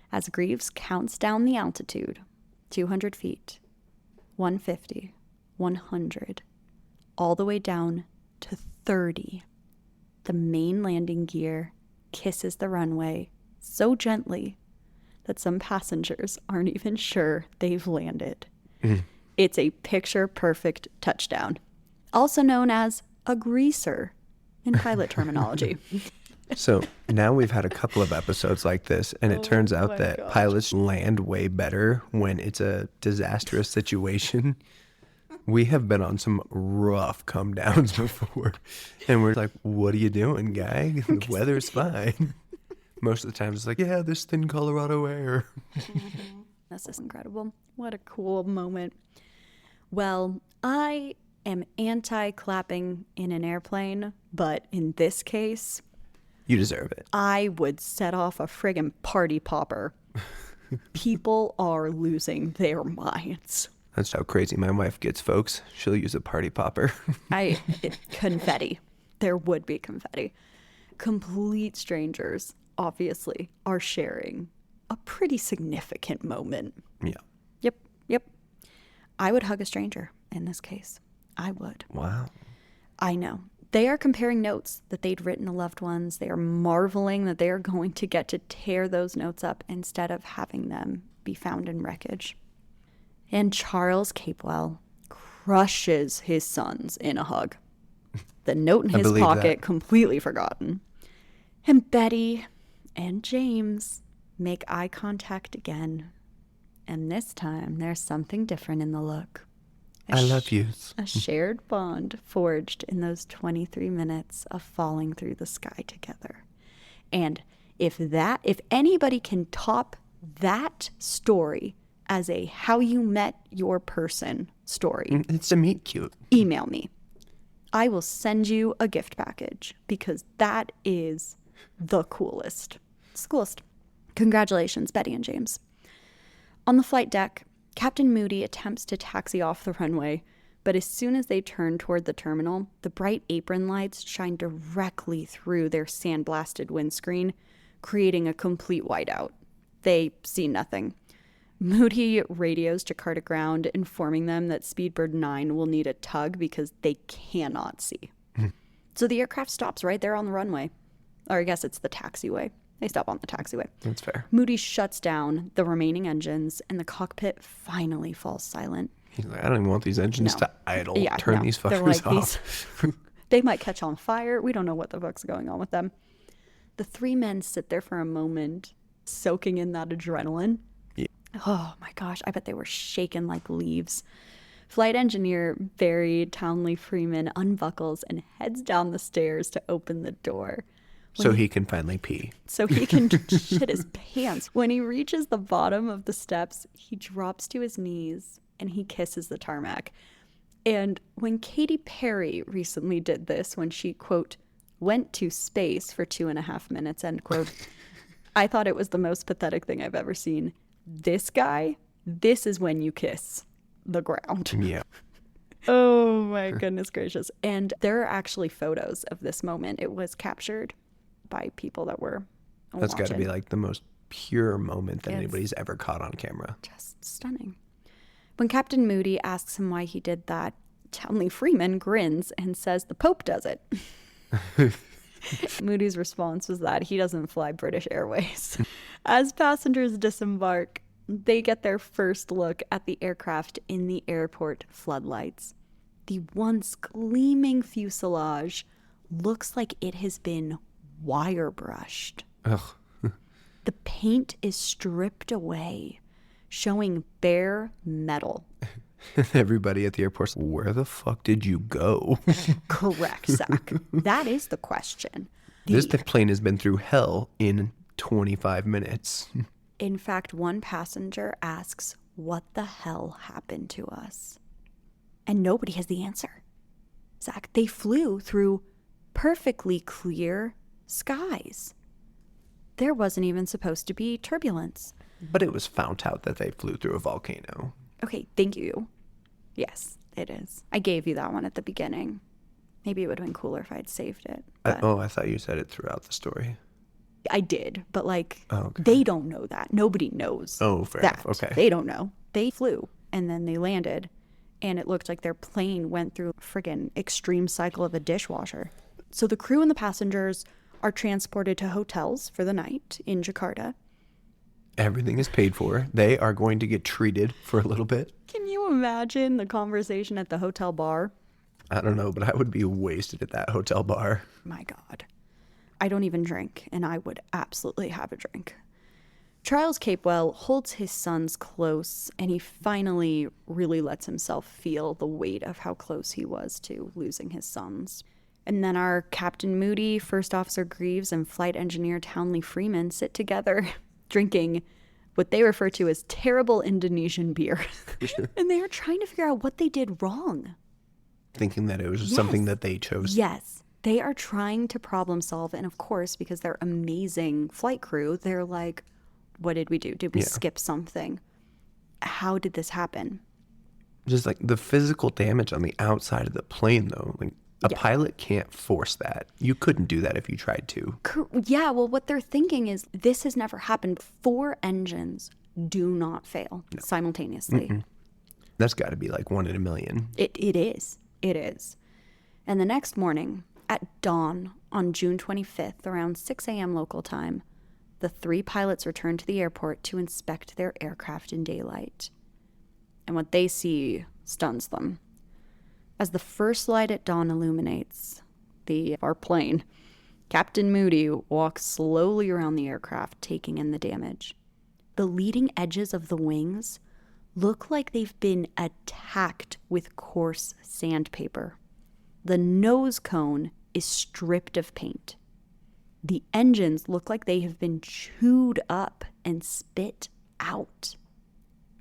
As Greaves counts down the altitude, 200 feet, 150, 100, all the way down to 30, the main landing gear kisses the runway so gently that some passengers aren't even sure they've landed. It's a picture-perfect touchdown, also known as a greaser in pilot terminology. So now we've had a couple of episodes like this, and it turns out that pilots land way better when it's a disastrous situation. We have been on some rough come downs before, and we're like, what are you doing, guy? The weather's fine. Most of the time it's like, yeah, this thin Colorado air. This is incredible. What a cool moment. Well, I am anti-clapping in an airplane, but in this case, You deserve it. I would set off a friggin' party popper. People are losing their minds. That's how crazy my wife gets, folks. She'll use a party popper. Confetti. There would be confetti. Complete strangers, obviously, are sharing a pretty significant moment. Yeah. Yep. I would hug a stranger in this case. I would. Wow. I know. They are comparing notes that they'd written to loved ones. They are marveling that they are going to get to tear those notes up instead of having them be found in wreckage. And Charles Capewell crushes his sons in a hug. The note in his pocket, completely forgotten. And Betty and James make eye contact again. And this time, there's something different in the look. I love you. A shared bond forged in those 23 minutes of falling through the sky together. And if anybody can top that story as a how you met your person story, it's a meet cute. Email me. I will send you a gift package because that is the coolest. It's the coolest. Congratulations, Betty and James. On the flight deck, Captain Moody attempts to taxi off the runway, but as soon as they turn toward the terminal, the bright apron lights shine directly through their sandblasted windscreen, creating a complete whiteout. They see nothing. Moody radios Jakarta ground, informing them that Speedbird 9 will need a tug because they cannot see. So the aircraft stops right there on the runway. Or I guess it's the taxiway. They stop on the taxiway. That's fair. Moody shuts down the remaining engines, and the cockpit finally falls silent. He's like, I don't even want these engines to idle. Turn these fuckers off. They might catch on fire. We don't know what the fuck's going on with them. The three men sit there for a moment, soaking in that adrenaline. Yeah. Oh my gosh, I bet they were shaken like leaves. Flight engineer Barry Townley Freeman unbuckles and heads down the stairs to open the door. So he can finally pee. So he can shit his pants. When he reaches the bottom of the steps, he drops to his knees and he kisses the tarmac. And when Katy Perry recently did this, when she, quote, went to space for 2.5 minutes, end quote, I thought it was the most pathetic thing I've ever seen. This guy, this is when you kiss the ground. Yeah. Oh my goodness gracious. And there are actually photos of this moment. It was captured by people that were That's got to watching. be like the most pure moment that anybody's ever caught on camera. Just stunning. When Captain Moody asks him why he did that, Townley Freeman grins and says the Pope does it. Moody's response was that he doesn't fly British Airways. As passengers disembark, they get their first look at the aircraft in the airport floodlights. The once gleaming fuselage looks like it has been wire brushed. Ugh. The paint is stripped away, showing bare metal. Everybody at the airport's like, where the fuck did you go? Correct, Zach. That is the question. This plane has been through hell in 25 minutes. In fact, one passenger asks, what the hell happened to us? And nobody has the answer. Zach, they flew through perfectly clear skies. There wasn't even supposed to be turbulence. But it was found out that they flew through a volcano. Okay, thank you. Yes, it is. I gave you that one at the beginning. Maybe it would have been cooler if I'd saved it. I thought you said it throughout the story. I did, but okay. They don't know that. Nobody knows fair that. enough. Okay. They don't know. They flew, and then they landed, and it looked like their plane went through a friggin' extreme cycle of a dishwasher. So the crew and the passengers are transported to hotels for the night in Jakarta. Everything is paid for. They are going to get treated for a little bit. Can you imagine the conversation at the hotel bar? I don't know, but I would be wasted at that hotel bar. My God. I don't even drink, and I would absolutely have a drink. Charles Capewell holds his sons close, and he finally really lets himself feel the weight of how close he was to losing his sons. And then our Captain Moody, First Officer Greaves, and Flight Engineer Townley Freeman sit together drinking what they refer to as terrible Indonesian beer. And they are trying to figure out what they did wrong. Thinking that it was something that they chose. Yes. They are trying to problem solve. And of course, because they're amazing flight crew, they're like, what did we do? Did we skip something? How did this happen? Just like the physical damage on the outside of the plane, though. Like A pilot can't force that. You couldn't do that if you tried to. Yeah, well, what they're thinking is this has never happened. 4 engines do not fail simultaneously. Mm-mm. That's got to be like 1 in a million. It is. It is. And the next morning, at dawn on June 25th, around 6 a.m. local time, the 3 pilots returned to the airport to inspect their aircraft in daylight. And what they see stuns them. As the first light at dawn illuminates our plane, Captain Moody walks slowly around the aircraft, taking in the damage. The leading edges of the wings look like they've been attacked with coarse sandpaper. The nose cone is stripped of paint. The engines look like they have been chewed up and spit out.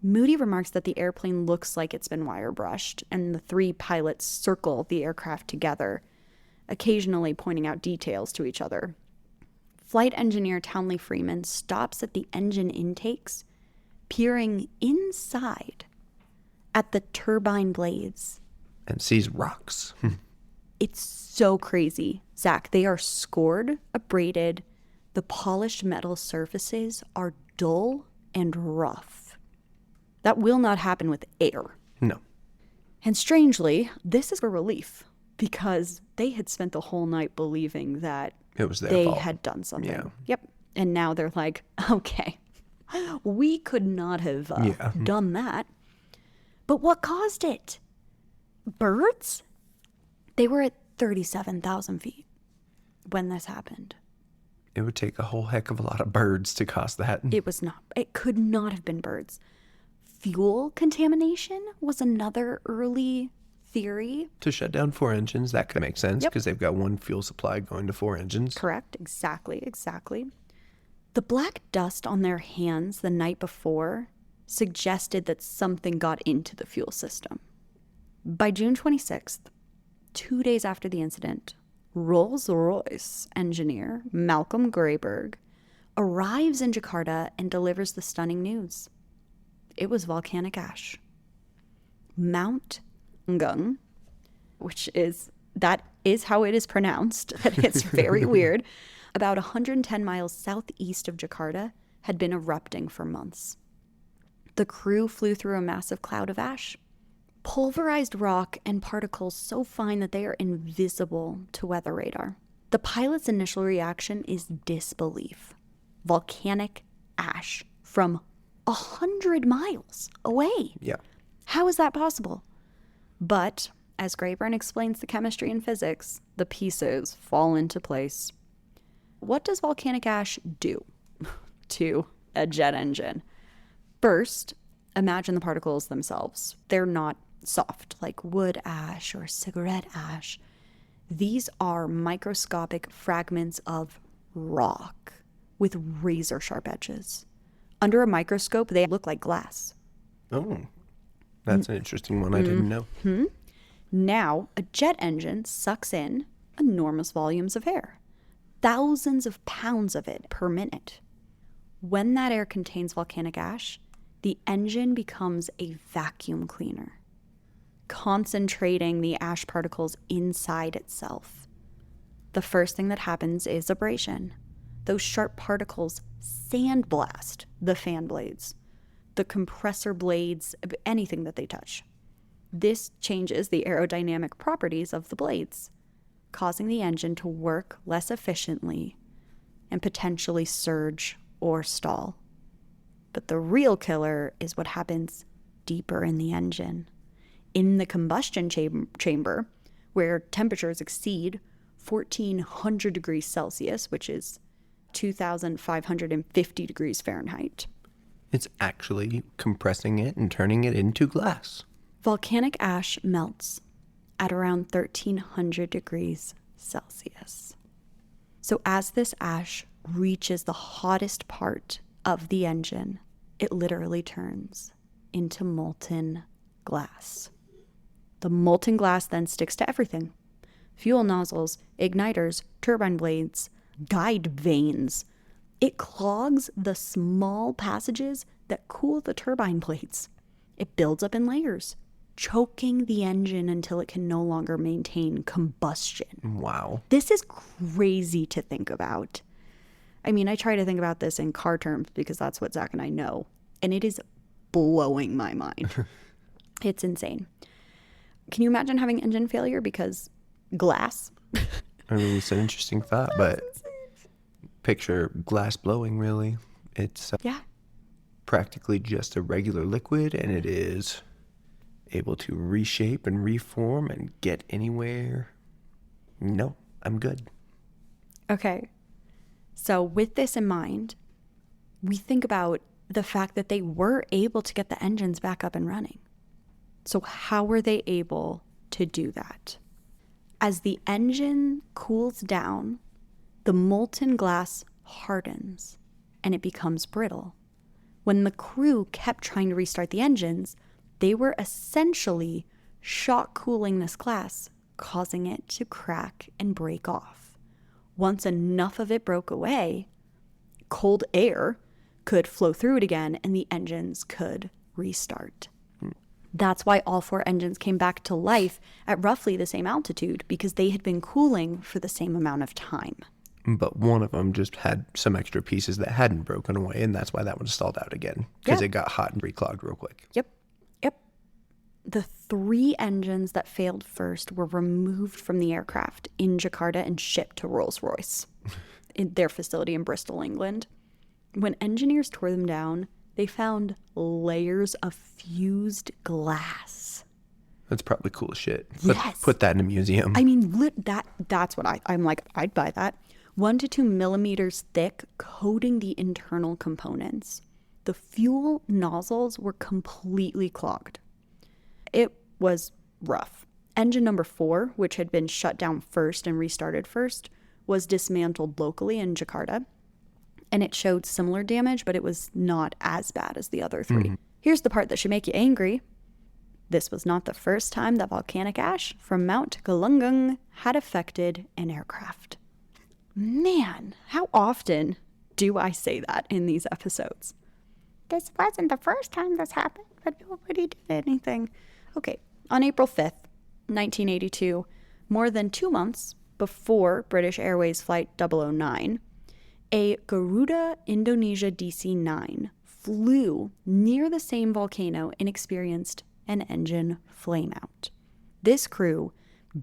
Moody remarks that the airplane looks like it's been wire brushed, and the 3 pilots circle the aircraft together, occasionally pointing out details to each other. Flight engineer Townley Freeman stops at the engine intakes, peering inside at the turbine blades. And sees rocks. It's so crazy. Zach, they are scored, abraded. The polished metal surfaces are dull and rough. That will not happen with air. No. And strangely, this is a relief because they had spent the whole night believing that it was their they fault. had done something. Yeah. Yep. And now they're like, okay, we could not have done that. But what caused it? Birds? They were at 37,000 feet when this happened. It would take a whole heck of a lot of birds to cause that. It could not have been birds. Fuel contamination was another early theory. To shut down 4 engines, that could make sense because they've got 1 fuel supply going to 4 engines. Correct. Exactly. The black dust on their hands the night before suggested that something got into the fuel system. By June 26th, 2 days after the incident, Rolls-Royce engineer Malcolm Grayberg arrives in Jakarta and delivers the stunning news. It was volcanic ash. Mount Ngung, that is how it is pronounced. It's very weird. About 110 miles southeast of Jakarta, had been erupting for months. The crew flew through a massive cloud of ash. Pulverized rock and particles so fine that they are invisible to weather radar. The pilot's initial reaction is disbelief. Volcanic ash from 100 miles away. Yeah. How is that possible? But, as Grayburn explains the chemistry and physics, the pieces fall into place. What does volcanic ash do to a jet engine? First, imagine the particles themselves. They're not soft like wood ash or cigarette ash. These are microscopic fragments of rock with razor-sharp edges. Under a microscope, they look like glass. Oh, that's an interesting one. I didn't know. Now, a jet engine sucks in enormous volumes of air, thousands of pounds of it per minute. When that air contains volcanic ash, the engine becomes a vacuum cleaner, concentrating the ash particles inside itself. The first thing that happens is abrasion. Those sharp particles sandblast the fan blades, the compressor blades, anything that they touch. This changes the aerodynamic properties of the blades, causing the engine to work less efficiently and potentially surge or stall. But the real killer is what happens deeper in the engine. In the combustion chamber, where temperatures exceed 1,400 degrees Celsius, which is 2,550 degrees Fahrenheit. It's actually compressing it and turning it into glass. Volcanic ash melts at around 1,300 degrees Celsius. So as this ash reaches the hottest part of the engine, it literally turns into molten glass. The molten glass then sticks to everything. Fuel nozzles, igniters, turbine blades, guide vanes. It clogs the small passages that cool the turbine blades. It builds up in layers, choking the engine until it can no longer maintain combustion. Wow. This is crazy to think about. I mean, I try to think about this in car terms because that's what Zach and I know. And it is blowing my mind. It's insane. Can you imagine having engine failure because glass? I mean, it's an interesting thought, but picture glass blowing, really. It's Yeah. practically just a regular liquid, and it is able to reshape and reform and get anywhere. No, I'm good. Okay. So with this in mind, we think about the fact that they were able to get the engines back up and running. So how were they able to do that? As the engine cools down, the molten glass hardens and it becomes brittle. When the crew kept trying to restart the engines, they were essentially shock cooling this glass, causing it to crack and break off. Once enough of it broke away, cold air could flow through it again and the engines could restart. That's why all 4 engines came back to life at roughly the same altitude, because they had been cooling for the same amount of time. But one of them just had some extra pieces that hadn't broken away, and that's why that one stalled out again, because it got hot and reclogged real quick. Yep. The 3 engines that failed first were removed from the aircraft in Jakarta and shipped to Rolls-Royce in their facility in Bristol, England. When engineers tore them down, they found layers of fused glass. That's probably cool as shit. Yes. Put that in a museum. I mean, that's what I'm like, I'd buy that. 1 to 2 millimeters thick, coating the internal components. The fuel nozzles were completely clogged. It was rough. Engine number 4, which had been shut down first and restarted first, was dismantled locally in Jakarta. And it showed similar damage, but it was not as bad as the other 3. Mm-hmm. Here's the part that should make you angry. This was not the first time that volcanic ash from Mount Galunggung had affected an aircraft. Man, how often do I say that in these episodes? This wasn't the first time this happened, but nobody did anything. Okay, on April 5th, 1982, more than 2 months before British Airways Flight 009, a Garuda Indonesia DC-9 flew near the same volcano and experienced an engine flameout. This crew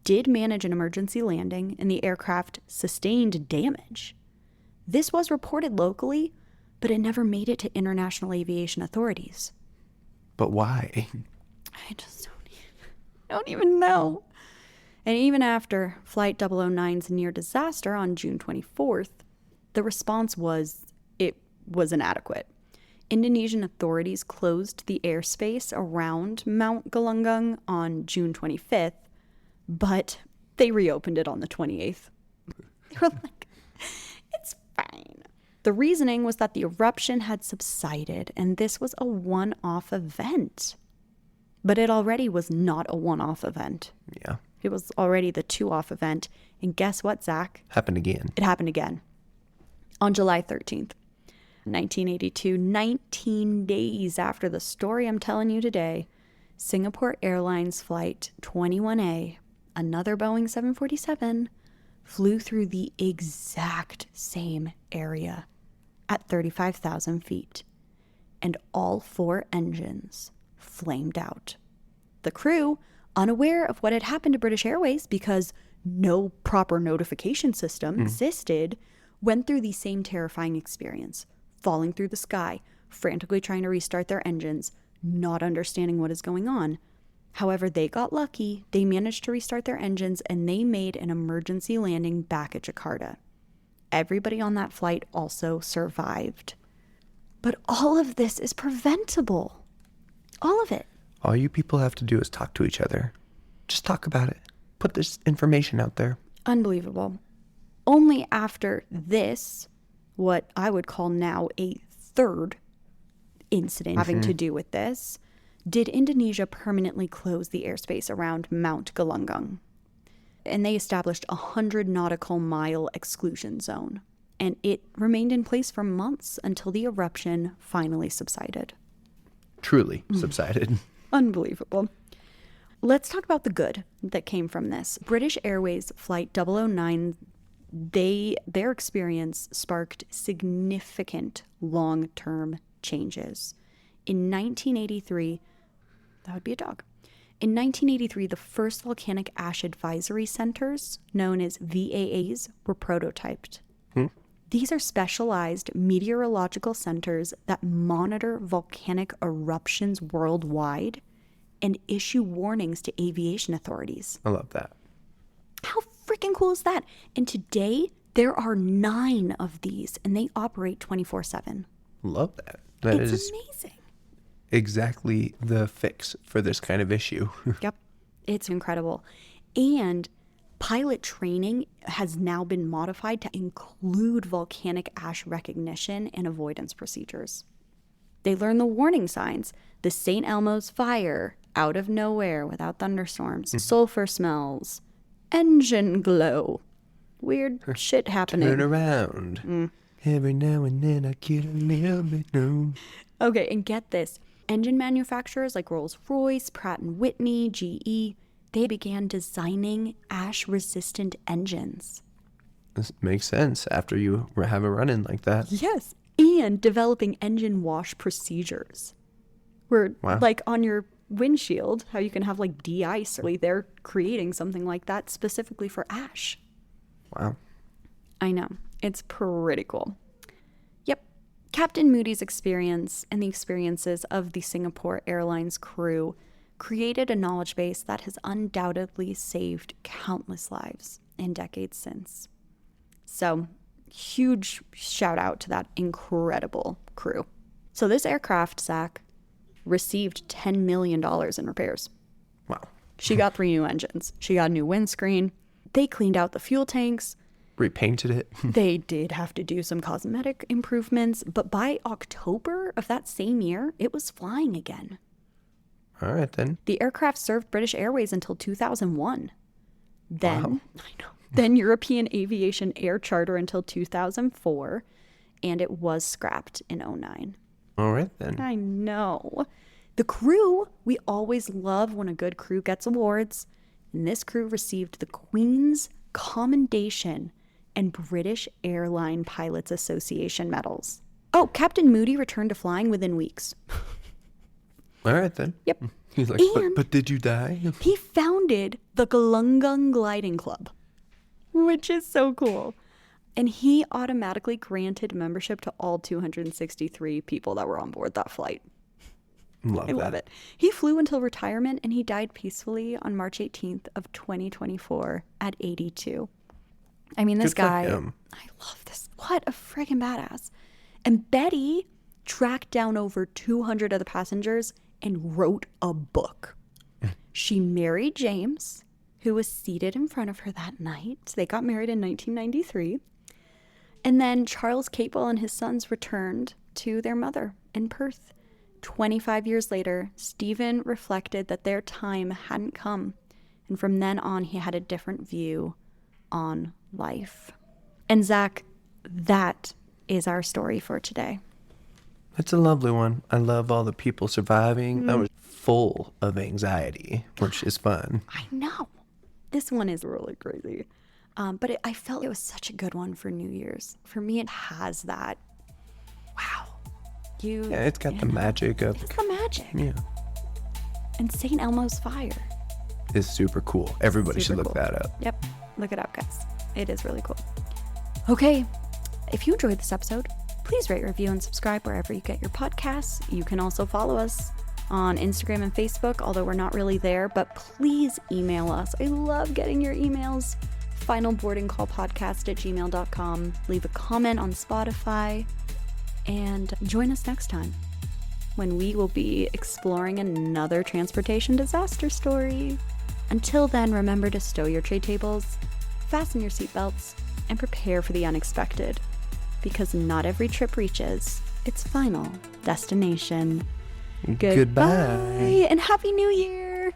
did manage an emergency landing and the aircraft sustained damage. This was reported locally, but it never made it to international aviation authorities. But why? I just don't even know. And even after Flight 009's near disaster on June 24th, the response was it was inadequate. Indonesian authorities closed the airspace around Mount Galunggung on June 25th, but they reopened it on the 28th. They were like, it's fine. The reasoning was that the eruption had subsided and this was a one-off event. But it already was not a one-off event. Yeah. It was already the 2-off event. And guess what, Zach? Happened again. It happened again. On July 13th, 1982, 19 days after the story I'm telling you today, Singapore Airlines Flight 21A, another Boeing 747, flew through the exact same area at 35,000 feet, and all 4 engines flamed out. The crew, unaware of what had happened to British Airways because no proper notification system existed, went through the same terrifying experience, falling through the sky, frantically trying to restart their engines, not understanding what is going on. However, they got lucky. They managed to restart their engines and they made an emergency landing back at Jakarta. Everybody on that flight also survived. But all of this is preventable. All of it. All you people have to do is talk to each other. Just talk about it. Put this information out there. Unbelievable. Only after this, what I would call now a 3rd incident having to do with this, did Indonesia permanently close the airspace around Mount Galunggung. And they established a 100 nautical mile exclusion zone. And it remained in place for months until the eruption finally subsided. Truly subsided. Unbelievable. let's talk about the good that came from this. British Airways Flight 009, their experience sparked significant long-term changes. In 1983, that would be a dog. In 1983, the first volcanic ash advisory centers, known as VAAs, were prototyped. These are specialized meteorological centers that monitor volcanic eruptions worldwide and issue warnings to aviation authorities. I love that. How freaking cool is that? And today, there are 9 of these, and they operate 24/7. Love that. That It's is amazing. exactly the fix for this kind of issue. Yep. It's incredible. And pilot training has now been modified to include volcanic ash recognition and avoidance procedures. They learn the warning signs, the St. Elmo's fire, out of nowhere without thunderstorms, sulfur smells, engine glow, weird shit happening. Turn around. Every now and then I get a little bit numb. Okay, and get this. Engine manufacturers like Rolls-Royce, Pratt & Whitney, GE, they began designing ash-resistant engines. This makes sense after you have a run-in like that. Yes, and developing engine wash procedures. Where, like on your windshield, how you can have like de-ice, they're creating something like that specifically for ash. Wow. I know. It's pretty cool. Yep. Captain Moody's experience and the experiences of the Singapore Airlines crew created a knowledge base that has undoubtedly saved countless lives in decades since. So, huge shout out to that incredible crew. So this aircraft, Zach, received $10 million in repairs. Wow. She got 3 new engines. She got a new windscreen. They cleaned out the fuel tanks. Repainted it. They did have to do some cosmetic improvements, but by October of that same year, it was flying again. All right, then. The aircraft served British Airways until 2001. Then, Wow. I know. Then European Aviation Air Charter until 2004, and it was scrapped in 2009. All right, then. I know. The crew, we always love when a good crew gets awards, and this crew received the Queen's Commendation and British Airline Pilots Association medals. Oh, Captain Moody returned to flying within weeks. All right, then. Yep. He's like, And but did you die? he founded the Galungung Gliding Club, which is so cool. And he automatically granted membership to all 263 people that were on board that flight. Love I that. love it. He flew until retirement, and he died peacefully on March 18th of 2024 at 82. I mean, this Good for guy, him. I love this. What a friggin' badass. And Betty tracked down over 200 of the passengers and wrote a book. She married James, who was seated in front of her that night. They got married in 1993. And then Charles Capel and his sons returned to their mother in Perth. 25 years later, Stephen reflected that their time hadn't come. And from then on, he had a different view on life. And Zach, that is our story for today. That's a lovely one. I love all the people surviving. That was full of anxiety, which is fun. I know. This one is really crazy. But I felt it was such a good one for New Year's. For me, it has that. Wow. Yeah, it's got the magic of... It's the magic. Yeah. And St. Elmo's fire. It's super cool. Everybody should Super look cool. that up. Yep. Look it up, guys. It is really cool. Okay. If you enjoyed this episode, please rate, review, and subscribe wherever you get your podcasts. You can also follow us on Instagram and Facebook, although we're not really there, but please email us. I love getting your emails. finalboardingcallpodcast@gmail.com. Leave a comment on Spotify, and join us next time when we will be exploring another transportation disaster story. Until then, remember to stow your tray tables, fasten your seatbelts, and prepare for the unexpected, because not every trip reaches its final destination. Goodbye. And Happy New Year!